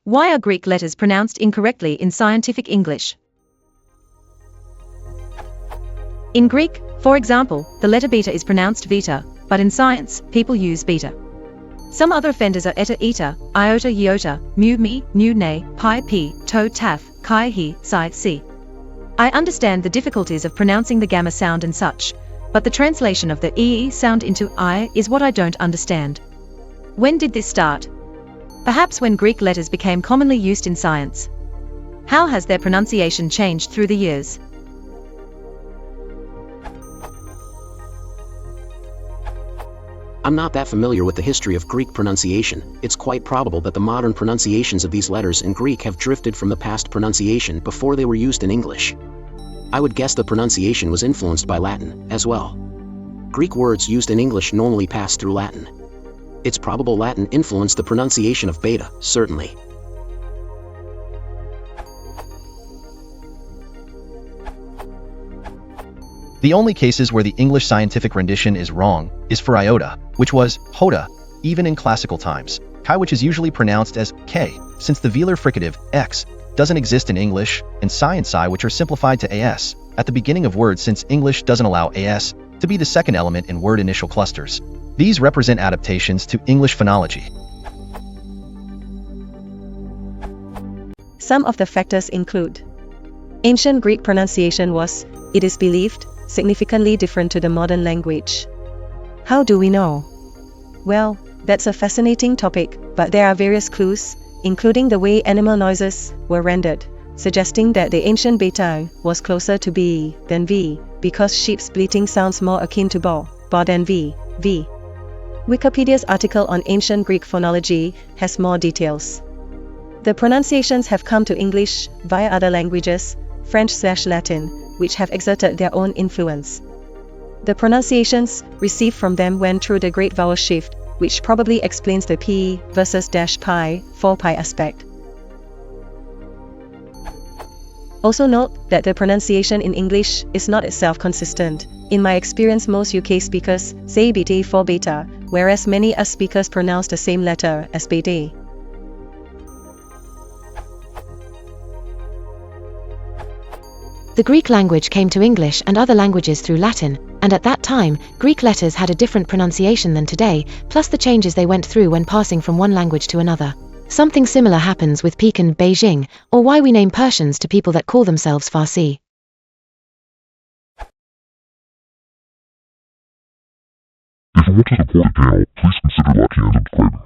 Why are Greek letters pronounced incorrectly in scientific English? In Greek, for example, the letter beta is pronounced vita, but in science, people use beta. Some other offenders are eta, eta, iota, iota, mu, mi, nu, ne, pi, p, to, taf, chi, he, psi, si. I understand the difficulties of pronouncing the gamma sound and such, but the translation of the ee sound into I is what I don't understand. When did this start? Perhaps when Greek letters became commonly used in science. How has their pronunciation changed through the years? I'm not that familiar with the history of Greek pronunciation. It's quite probable that the modern pronunciations of these letters in Greek have drifted from the past pronunciation before they were used in English. I would guess the pronunciation was influenced by Latin, as well. Greek words used in English normally pass through Latin. It's probable Latin influenced the pronunciation of beta, certainly. The only cases where the English scientific rendition is wrong is for iota, which was hoda, even in classical times, chi, which is usually pronounced as k, since the velar fricative x doesn't exist in English, and psi and psi, which are simplified to as at the beginning of words, since English doesn't allow as to be the second element in word initial clusters. These represent adaptations to English phonology. Some of the factors include: ancient Greek pronunciation was, it is believed, significantly different to the modern language. How do we know? Well, that's a fascinating topic, but there are various clues, including the way animal noises were rendered, suggesting that the ancient beta was closer to b than v, because sheep's bleating sounds more akin to ba than v. Wikipedia's article on ancient Greek phonology has more details. The pronunciations have come to English via other languages, French/Latin, which have exerted their own influence. The pronunciations received from them went through the great vowel shift, which probably explains the p versus -pi, 4pi aspect. Also note that the pronunciation in English is not itself consistent. In my experience, most UK speakers say beta for beta, whereas many US speakers pronounce the same letter as beta. The Greek language came to English and other languages through Latin, and at that time, Greek letters had a different pronunciation than today, plus the changes they went through when passing from one language to another. Something similar happens with Pekin, Beijing, or why we name Persians to people that call themselves Farsi. If you want to support the channel, please consider liking and subscribing.